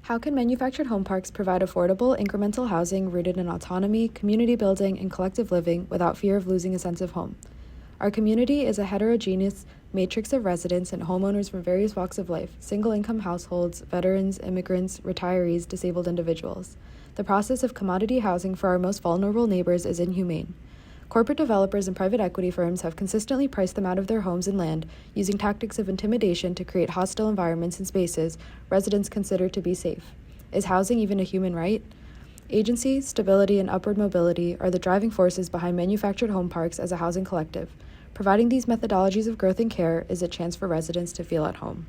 How can manufactured home parks provide affordable, incremental housing rooted in autonomy, community building, and collective living without fear of losing a sense of home? Our community is a heterogeneous matrix of residents and homeowners from various walks of life: single-income households, veterans, immigrants, retirees, disabled individuals. The process of commodity housing for our most vulnerable neighbors is inhumane. Corporate developers and private equity firms have consistently priced them out of their homes and land, using tactics of intimidation to create hostile environments and spaces residents consider to be safe. Is housing even a human right? Agency, stability, and upward mobility are the driving forces behind manufactured home parks as a housing collective. Providing these methodologies of growth and care is a chance for residents to feel at home.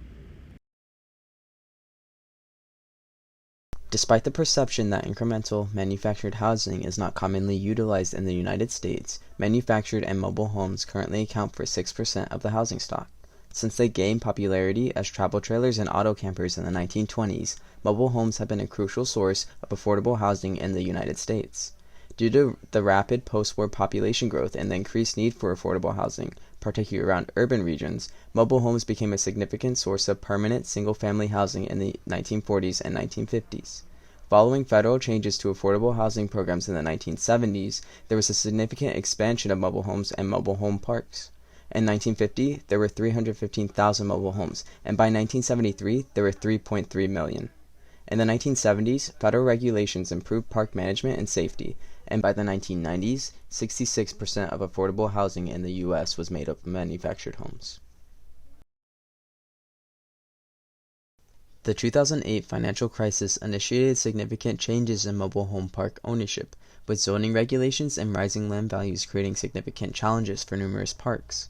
Despite the perception that incremental manufactured housing is not commonly utilized in the United States, manufactured and mobile homes currently account for 6% of the housing stock. Since they gained popularity as travel trailers and auto campers in the 1920s, mobile homes have been a crucial source of affordable housing in the United States. Due to the rapid post-war population growth and the increased need for affordable housing, particularly around urban regions, mobile homes became a significant source of permanent single-family housing in the 1940s and 1950s. Following federal changes to affordable housing programs in the 1970s, there was a significant expansion of mobile homes and mobile home parks. In 1950, there were 315,000 mobile homes, and by 1973, there were 3.3 million. In the 1970s, federal regulations improved park management and safety, and by the 1990s, 66% of affordable housing in the U.S. was made up of manufactured homes. The 2008 financial crisis initiated significant changes in mobile home park ownership, with zoning regulations and rising land values creating significant challenges for numerous parks.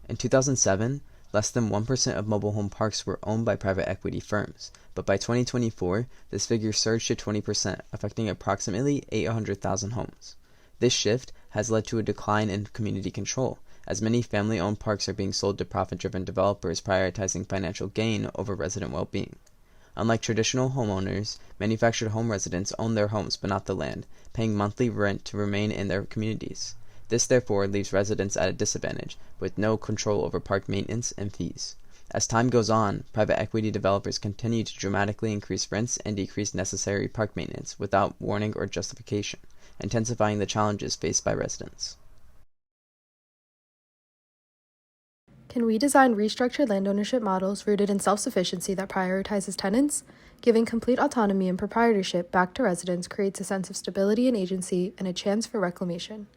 In 2007, less than 1% of mobile home parks were owned by private equity firms, but by 2024, this figure surged to 20%, affecting approximately 800,000 homes. This shift has led to a decline in community control, as many family-owned parks are being sold to profit-driven developers prioritizing financial gain over resident well-being. Unlike traditional homeowners, manufactured home residents own their homes but not the land, paying monthly rent to remain in their communities. This therefore leaves residents at a disadvantage, with no control over park maintenance and fees. As time goes on, private equity developers continue to dramatically increase rents and decrease necessary park maintenance without warning or justification, intensifying the challenges faced by residents. Can we design restructured land ownership models rooted in self-sufficiency that prioritizes tenants? Giving complete autonomy and proprietorship back to residents creates a sense of stability and agency and a chance for reclamation.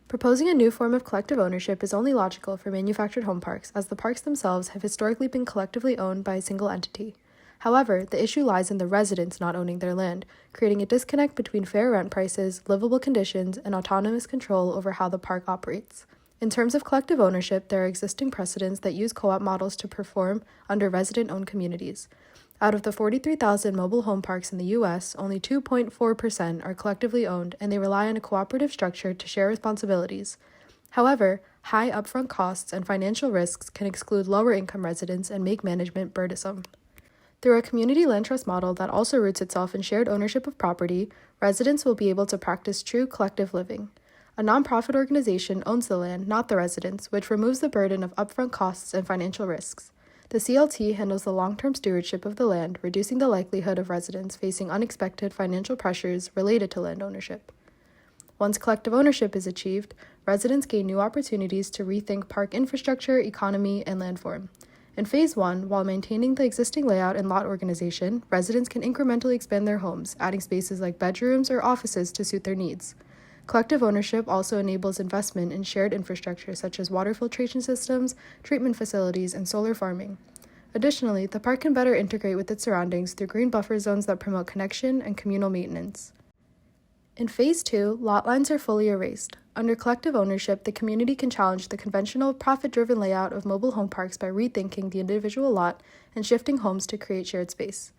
Proposing a new form of collective ownership is only logical for manufactured home parks, as the parks themselves have historically been collectively owned by a single entity. However, the issue lies in the residents not owning their land, creating a disconnect between fair rent prices, livable conditions, and autonomous control over how the park operates. In terms of collective ownership, there are existing precedents that use co-op models to perform under resident-owned communities. Out of the 43,000 mobile home parks in the U.S., only 2.4% are collectively owned, and they rely on a cooperative structure to share responsibilities. However, high upfront costs and financial risks can exclude lower-income residents and make management burdensome. Through a community land trust model that also roots itself in shared ownership of property, residents will be able to practice true collective living. A nonprofit organization owns the land, not the residents, which removes the burden of upfront costs and financial risks. The CLT handles the long-term stewardship of the land, reducing the likelihood of residents facing unexpected financial pressures related to land ownership. Once collective ownership is achieved, residents gain new opportunities to rethink park infrastructure, economy, and landform. In Phase 1, while maintaining the existing layout and lot organization, residents can incrementally expand their homes, adding spaces like bedrooms or offices to suit their needs. Collective ownership also enables investment in shared infrastructure such as water filtration systems, treatment facilities, and solar farming. Additionally, the park can better integrate with its surroundings through green buffer zones that promote connection and communal maintenance. In Phase 2, lot lines are fully erased. Under collective ownership, the community can challenge the conventional, profit-driven layout of mobile home parks by rethinking the individual lot and shifting homes to create shared space.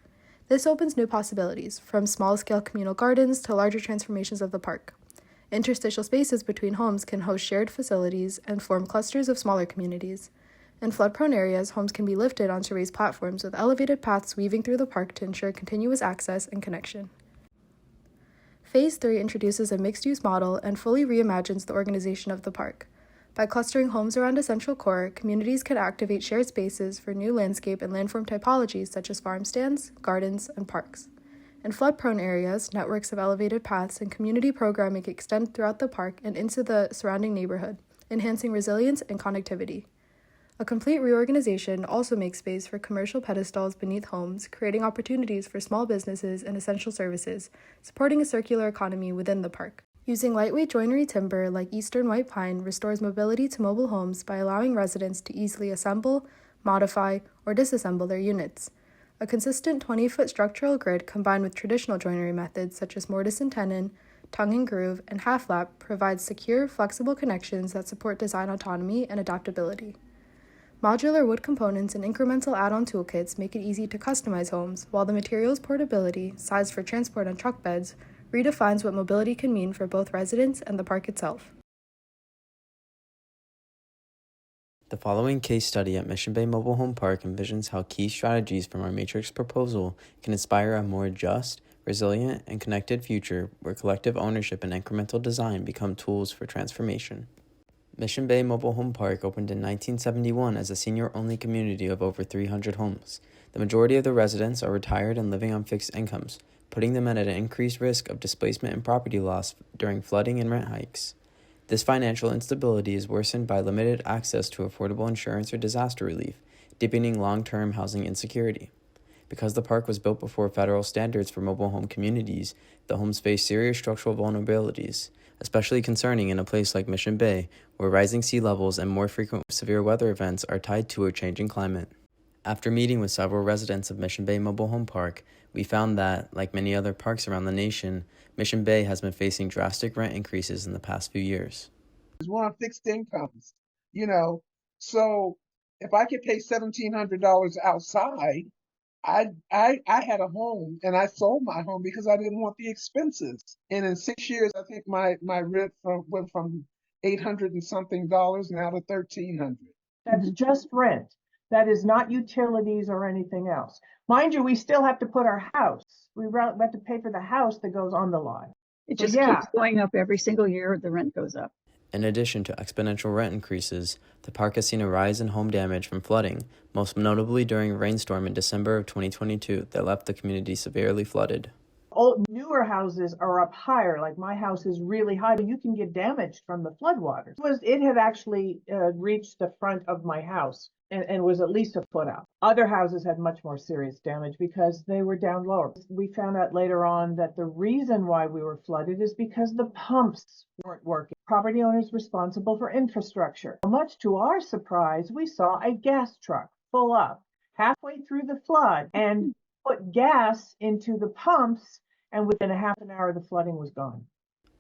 This opens new possibilities, from small-scale communal gardens to larger transformations of the park. Interstitial spaces between homes can host shared facilities and form clusters of smaller communities. In flood-prone areas, homes can be lifted onto raised platforms with elevated paths weaving through the park to ensure continuous access and connection. Phase 3 introduces a mixed-use model and fully reimagines the organization of the park. By clustering homes around a central core, communities can activate shared spaces for new landscape and landform typologies such as farm stands, gardens, and parks. In flood-prone areas, networks of elevated paths and community programming extend throughout the park and into the surrounding neighborhood, enhancing resilience and connectivity. A complete reorganization also makes space for commercial pedestals beneath homes, creating opportunities for small businesses and essential services, supporting a circular economy within the park. Using lightweight joinery timber like eastern white pine restores mobility to mobile homes by allowing residents to easily assemble, modify, or disassemble their units. A consistent 20-foot structural grid combined with traditional joinery methods such as mortise and tenon, tongue and groove, and half-lap provides secure, flexible connections that support design autonomy and adaptability. Modular wood components and incremental add-on toolkits make it easy to customize homes, while the materials portability, sized for transport on truck beds, redefines what mobility can mean for both residents and the park itself. The following case study at Mission Bay Mobile Home Park envisions how key strategies from our matrix proposal can inspire a more just, resilient, and connected future where collective ownership and incremental design become tools for transformation. Mission Bay Mobile Home Park opened in 1971 as a senior-only community of over 300 homes. The majority of the residents are retired and living on fixed incomes, putting them at an increased risk of displacement and property loss during flooding and rent hikes. This financial instability is worsened by limited access to affordable insurance or disaster relief, deepening long-term housing insecurity. Because the park was built before federal standards for mobile home communities, the homes face serious structural vulnerabilities, especially concerning in a place like Mission Bay, where rising sea levels and more frequent severe weather events are tied to a changing climate. After meeting with several residents of Mission Bay Mobile Home Park, we found that, like many other parks around the nation, Mission Bay has been facing drastic rent increases in the past few years. We're on fixed incomes, so if I could pay $1,700 outside, I had a home and I sold my home because I didn't want the expenses. And in 6 years, I think my rent went from $800 and something now to $1,300. That's just rent. That is not utilities or anything else. Mind you, we still have to put our house. We have to pay for the house that goes on the lot. It just keeps going up every single year. The rent goes up. In addition to exponential rent increases, the park has seen a rise in home damage from flooding, most notably during a rainstorm in December of 2022 that left the community severely flooded. Old, newer houses are up higher, like my house is really high, but you can get damaged from the floodwaters. It had actually reached the front of my house and was at least a foot out. Other houses had much more serious damage because they were down lower. We found out later on that the reason why we were flooded is because the pumps weren't working. Property owners responsible for infrastructure. Much to our surprise, we saw a gas truck pull up halfway through the flood and put gas into the pumps, and within a half an hour, the flooding was gone.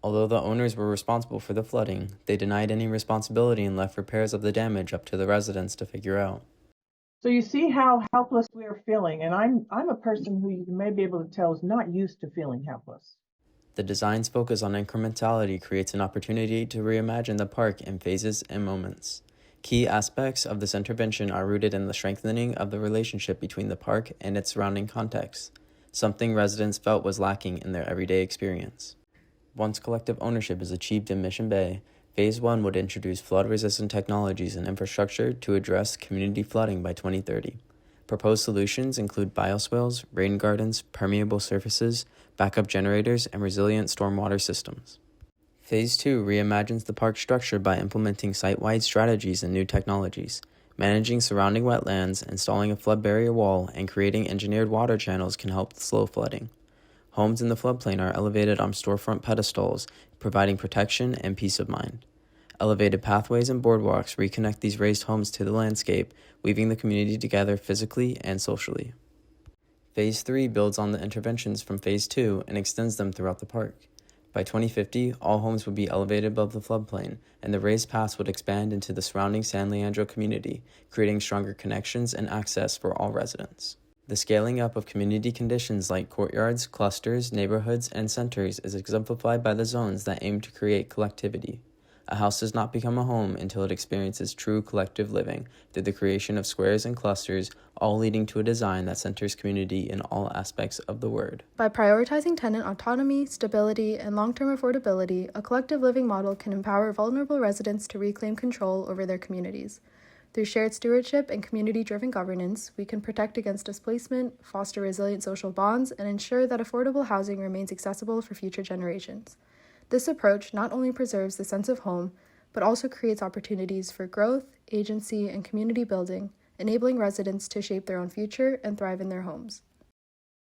Although the owners were responsible for the flooding, they denied any responsibility and left repairs of the damage up to the residents to figure out. So you see how helpless we are feeling, and I'm a person who you may be able to tell is not used to feeling helpless. The design's focus on incrementality creates an opportunity to reimagine the park in phases and moments. Key aspects of this intervention are rooted in the strengthening of the relationship between the park and its surrounding context, something residents felt was lacking in their everyday experience. Once collective ownership is achieved in Mission Bay, Phase 1 would introduce flood-resistant technologies and infrastructure to address community flooding by 2030. Proposed solutions include bioswales, rain gardens, permeable surfaces, backup generators, and resilient stormwater systems. Phase 2 reimagines the park structure by implementing site-wide strategies and new technologies. Managing surrounding wetlands, installing a flood barrier wall, and creating engineered water channels can help slow flooding. Homes in the floodplain are elevated on storefront pedestals, providing protection and peace of mind. Elevated pathways and boardwalks reconnect these raised homes to the landscape, weaving the community together physically and socially. Phase 3 builds on the interventions from Phase 2 and extends them throughout the park. By 2050, all homes would be elevated above the floodplain, and the raised paths would expand into the surrounding San Leandro community, creating stronger connections and access for all residents. The scaling up of community conditions like courtyards, clusters, neighborhoods, and centers is exemplified by the zones that aim to create collectivity. A house does not become a home until it experiences true collective living through the creation of squares and clusters, all leading to a design that centers community in all aspects of the word. By prioritizing tenant autonomy, stability, and long-term affordability, a collective living model can empower vulnerable residents to reclaim control over their communities. Through shared stewardship and community-driven governance, we can protect against displacement, foster resilient social bonds, and ensure that affordable housing remains accessible for future generations. This approach not only preserves the sense of home, but also creates opportunities for growth, agency, and community building, enabling residents to shape their own future and thrive in their homes.